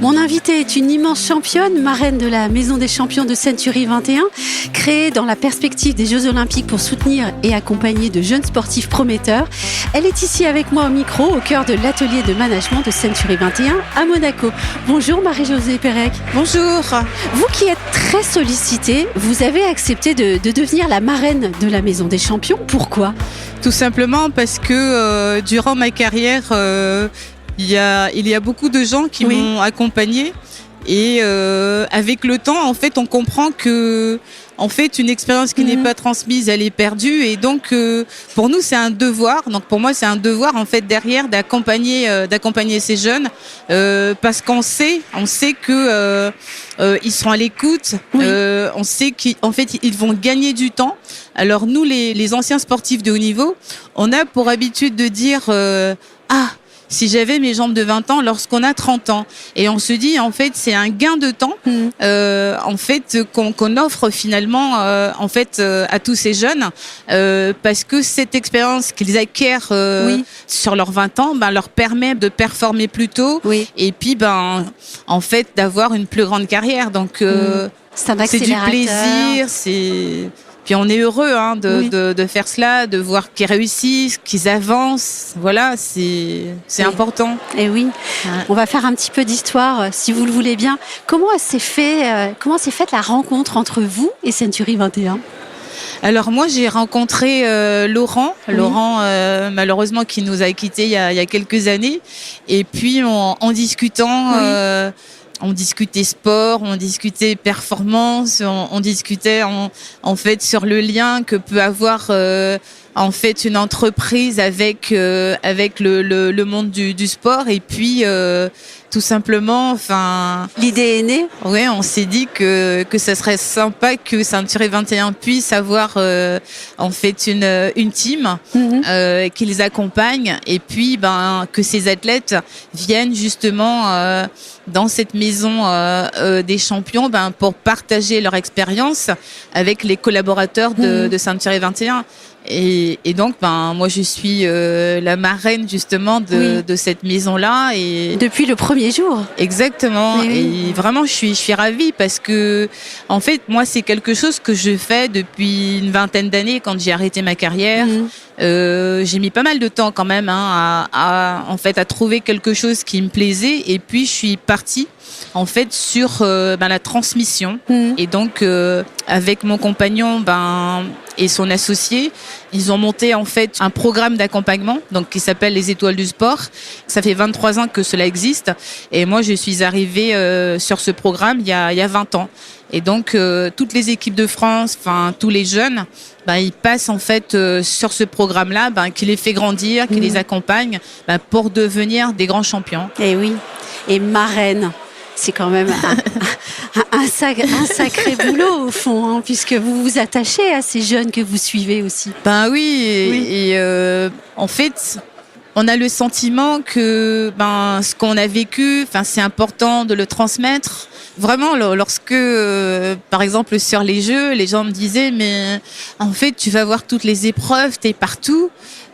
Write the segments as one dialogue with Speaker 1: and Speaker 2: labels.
Speaker 1: Mon invitée est une immense championne, marraine de la Maison des Champions de Century 21, créée dans la perspective des Jeux Olympiques pour soutenir et accompagner de jeunes sportifs prometteurs. Elle est ici avec moi au micro, au cœur de l'atelier de management de Century 21 à Monaco. Bonjour Marie-Josée Pérec.
Speaker 2: Bonjour.
Speaker 1: Vous qui êtes très sollicitée, vous avez accepté de devenir la marraine de la Maison des Champions. Pourquoi ?
Speaker 2: Tout simplement parce que durant ma carrière, il y a beaucoup de gens qui m'ont accompagnée et avec le temps, en fait, on comprend que en fait, une expérience qui n'est pas transmise, elle est perdue. Et donc, pour nous, c'est un devoir. Donc, pour moi, c'est un devoir, en fait, derrière, d'accompagner ces jeunes, parce qu'on sait que ils seront à l'écoute. On sait qu'en fait, ils vont gagner du temps. Alors, nous, les anciens sportifs de haut niveau, on a pour habitude de dire si j'avais mes jambes de 20 ans lorsqu'on a 30 ans. Et on se dit, en fait, c'est un gain de temps, en fait, qu'on offre finalement, en fait, à tous ces jeunes, parce que cette expérience qu'ils acquièrent sur leurs 20 ans, leur permet de performer plus tôt, et puis, en fait, d'avoir une plus grande carrière. Donc, c'est du plaisir, Puis on est heureux de faire cela, de voir qu'ils réussissent, qu'ils avancent. Voilà, c'est important.
Speaker 1: Et oui, on va faire un petit peu d'histoire, si vous le voulez bien. Comment s'est faite la rencontre entre vous et Century 21 ?
Speaker 2: Alors moi, j'ai rencontré Laurent, malheureusement qui nous a quittés il y a quelques années. Et puis en discutant... on discutait sport, on discutait performance, on discutait en fait sur le lien que peut avoir en fait une entreprise avec le monde du sport. Et puis tout simplement,
Speaker 1: l'idée est née.
Speaker 2: Oui, on s'est dit que ça serait sympa que Century 21 puisse avoir en fait une team qui les accompagne, et puis que ces athlètes viennent justement dans cette maison des champions pour partager leur expérience avec les collaborateurs de Century 21. Et donc, moi, je suis la marraine justement de cette maison-là. Et
Speaker 1: depuis le premier jour.
Speaker 2: Exactement. Et vraiment, je suis ravie parce que, en fait, moi, c'est quelque chose que je fais depuis une vingtaine d'années quand j'ai arrêté ma carrière. J'ai mis pas mal de temps quand même à trouver quelque chose qui me plaisait. Et puis, je suis partie en fait sur la transmission. Et donc, avec mon compagnon et son associé, ils ont monté en fait un programme d'accompagnement qui s'appelle les Étoiles du Sport. Ça fait 23 ans que cela existe, et moi je suis arrivée sur ce programme il y a 20 ans. Et donc toutes les équipes de France, tous les jeunes, ils passent en fait sur ce programme-là, qui les fait grandir, qui les accompagne pour devenir des grands champions.
Speaker 1: Et oui, et marraine. C'est quand même un sacré boulot au fond, puisque vous vous attachez à ces jeunes que vous suivez aussi.
Speaker 2: Et en fait, on a le sentiment que ce qu'on a vécu, c'est important de le transmettre. Vraiment, lorsque, par exemple, sur les Jeux, les gens me disaient, mais en fait, tu vas voir toutes les épreuves, t'es partout.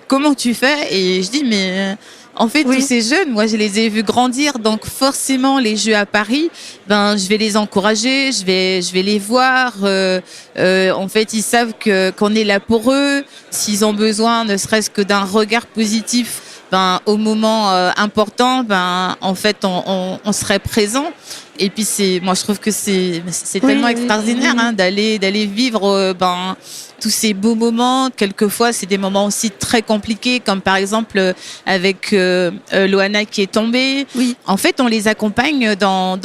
Speaker 2: Comment tu fais ? Et je dis, mais... En fait, tous ces jeunes, moi, je les ai vus grandir. Donc, forcément, les Jeux à Paris, je vais les encourager, je vais les voir. En fait, ils savent qu'on est là pour eux. S'ils ont besoin, ne serait-ce que d'un regard positif, au moment important, en fait, on serait présent. Et puis moi, je trouve que c'est tellement extraordinaire d'aller vivre tous ces beaux moments. Quelquefois, c'est des moments aussi très compliqués, comme par exemple avec Loana qui est tombée. En fait, on les accompagne dans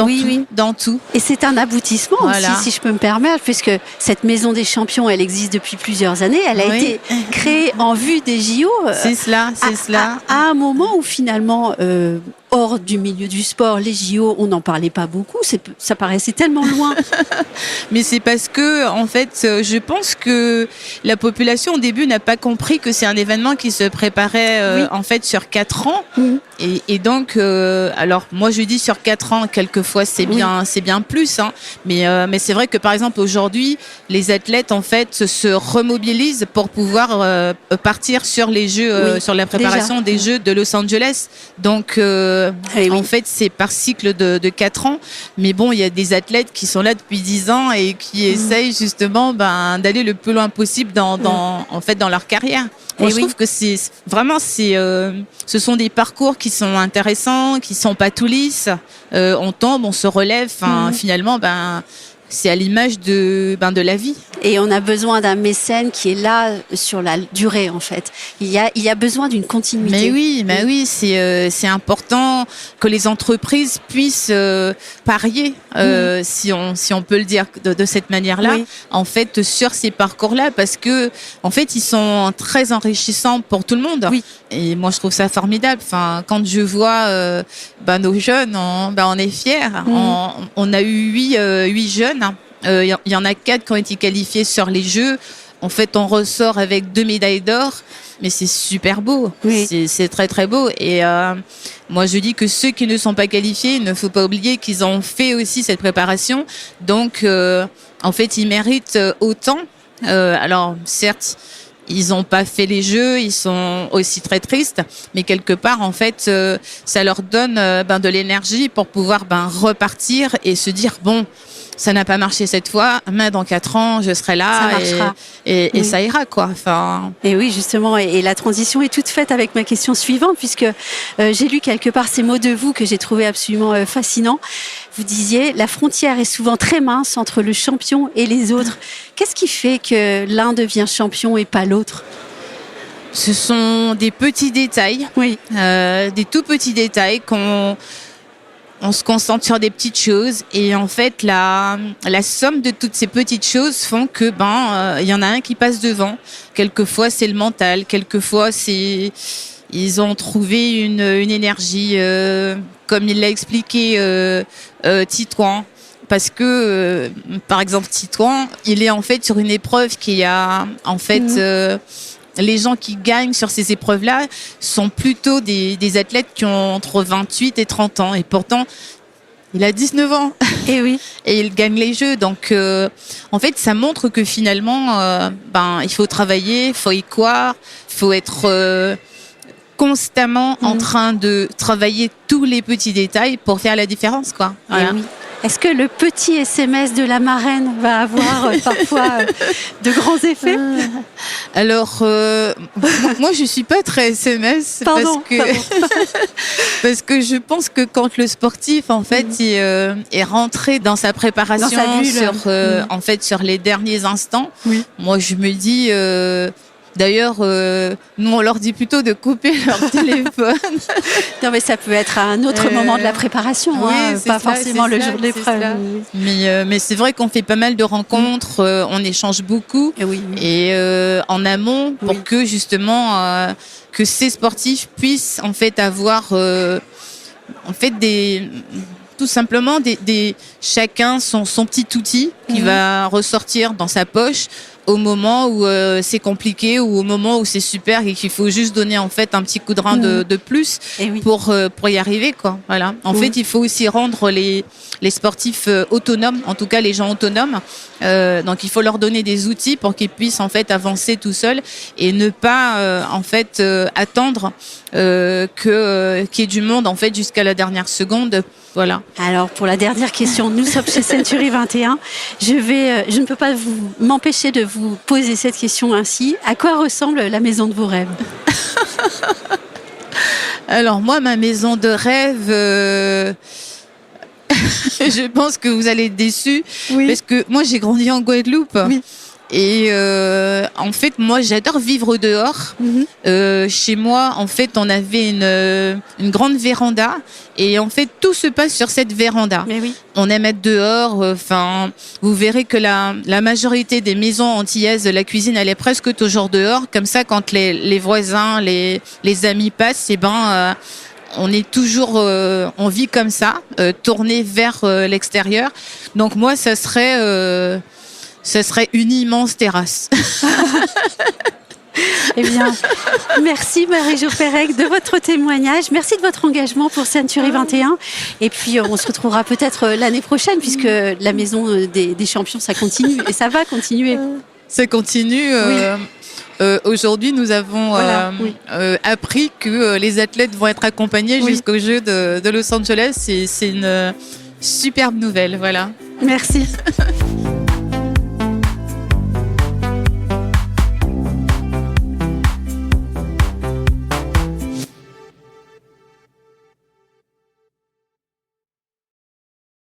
Speaker 2: tout.
Speaker 1: Et c'est un aboutissement aussi, si je peux me permettre, puisque cette Maison des Champions, elle existe depuis plusieurs années. Elle a été créée en vue des JO.
Speaker 2: C'est cela.
Speaker 1: À un moment où finalement... hors du milieu du sport, les JO, on n'en parlait pas beaucoup, ça paraissait tellement loin.
Speaker 2: Mais c'est parce que, en fait, je pense que la population au début n'a pas compris que c'est un événement qui se préparait en fait sur 4 ans. Et donc, alors moi je dis sur 4 ans, quelquefois c'est bien plus, mais c'est vrai que par exemple aujourd'hui, les athlètes en fait se remobilisent pour pouvoir partir sur les Jeux, sur la préparation des Jeux de Los Angeles. Donc en fait, c'est par cycle de 4 ans. Mais bon, il y a des athlètes qui sont là depuis 10 ans et qui essayent justement d'aller le plus loin possible dans leur carrière. Moi, je trouve que c'est vraiment, ce sont des parcours qui sont intéressants, qui sont pas tout lisses. On tombe, on se relève. Finalement, c'est à l'image de la vie.
Speaker 1: Et on a besoin d'un mécène qui est là sur la durée, en fait. Il y a besoin d'une continuité.
Speaker 2: Mais oui, c'est important que les entreprises puissent parier, si on peut le dire de cette manière-là, en fait, sur ces parcours-là, parce que, en fait, ils sont très enrichissants pour tout le monde. Oui. Et moi, je trouve ça formidable. Enfin, quand je vois nos jeunes, on est fiers. On a eu 8 jeunes. Il y en a 4 qui ont été qualifiés sur les Jeux. En fait, on ressort avec 2 médailles d'or, mais c'est super beau. Oui. C'est très très beau. Et moi, je dis que ceux qui ne sont pas qualifiés, il ne faut pas oublier qu'ils ont fait aussi cette préparation. Donc, en fait, ils méritent autant. Alors, certes, ils n'ont pas fait les Jeux, ils sont aussi très tristes, mais quelque part, en fait, ça leur donne de l'énergie pour pouvoir repartir et se dire bon. Ça n'a pas marché cette fois, mais dans 4 ans, je serai là et ça ira, quoi. Enfin.
Speaker 1: Et oui, justement, et la transition est toute faite avec ma question suivante, puisque j'ai lu quelque part ces mots de vous que j'ai trouvé absolument fascinants. Vous disiez, la frontière est souvent très mince entre le champion et les autres. Qu'est-ce qui fait que l'un devient champion et pas l'autre ?
Speaker 2: Ce sont des petits détails, des tout petits détails on se concentre sur des petites choses et en fait la somme de toutes ces petites choses font que y en a un qui passe devant. Quelquefois c'est le mental, quelquefois ils ont trouvé une énergie comme il l'a expliqué Titouan. Parce que, par exemple, Titouan, il est en fait sur une épreuve qui a en fait les gens qui gagnent sur ces épreuves-là sont plutôt des athlètes qui ont entre 28 et 30 ans. Et pourtant, il a 19 ans.
Speaker 1: Et oui.
Speaker 2: Et il gagne les Jeux. Donc, en fait, ça montre que finalement, il faut travailler, il faut y croire, il faut être constamment en train de travailler tous les petits détails pour faire la différence, quoi. Voilà.
Speaker 1: Oui. Est-ce que le petit SMS de la marraine va avoir parfois de grands effets ?
Speaker 2: Alors, moi, je suis pas très SMS parce que je pense que quand le sportif, en fait, est rentré dans sa préparation en fait, sur les derniers instants, moi, je me dis. D'ailleurs, nous, on leur dit plutôt de couper leur téléphone.
Speaker 1: Non, mais ça peut être à un autre moment de la préparation, pas forcément le jour de l'épreuve.
Speaker 2: Mais c'est vrai qu'on fait pas mal de rencontres, on échange beaucoup. Et en amont, pour que justement, que ces sportifs puissent en fait avoir, en fait tout simplement chacun son petit outil qui va ressortir dans sa poche au moment où c'est compliqué ou au moment où c'est super et qu'il faut juste donner en fait un petit coup de rein de plus pour y arriver, quoi. Voilà. En fait, il faut aussi rendre les sportifs autonomes, en tout cas les gens autonomes. Donc il faut leur donner des outils pour qu'ils puissent en fait avancer tout seuls et ne pas en fait attendre qu'il y ait du monde en fait jusqu'à la dernière seconde. Voilà.
Speaker 1: Alors pour la dernière question, nous sommes chez Century 21. Je ne peux pas m'empêcher de vous poser cette question ainsi. À quoi ressemble la maison de vos rêves ?
Speaker 2: Alors moi, ma maison de rêve, je pense que vous allez être déçus parce que moi j'ai grandi en Guadeloupe. Oui. Et en fait, moi, j'adore vivre dehors. Chez moi, en fait, on avait une grande véranda, et en fait, tout se passe sur cette véranda.
Speaker 1: Mais oui.
Speaker 2: On aime être dehors. Enfin, vous verrez que la majorité des maisons antillaises, la cuisine, elle est presque toujours dehors. Comme ça, quand les voisins, les amis passent, on est toujours, on vit comme ça, tourné vers l'extérieur. Donc moi, ça serait une immense terrasse.
Speaker 1: Eh bien, merci Marie-Jo Pérec de votre témoignage. Merci de votre engagement pour Century 21. Et puis, on se retrouvera peut-être l'année prochaine, puisque la maison des champions, ça continue. Et ça va continuer.
Speaker 2: Ça continue. Aujourd'hui, nous avons appris que les athlètes vont être accompagnés jusqu'aux Jeux de Los Angeles. C'est une superbe nouvelle, voilà.
Speaker 1: Merci.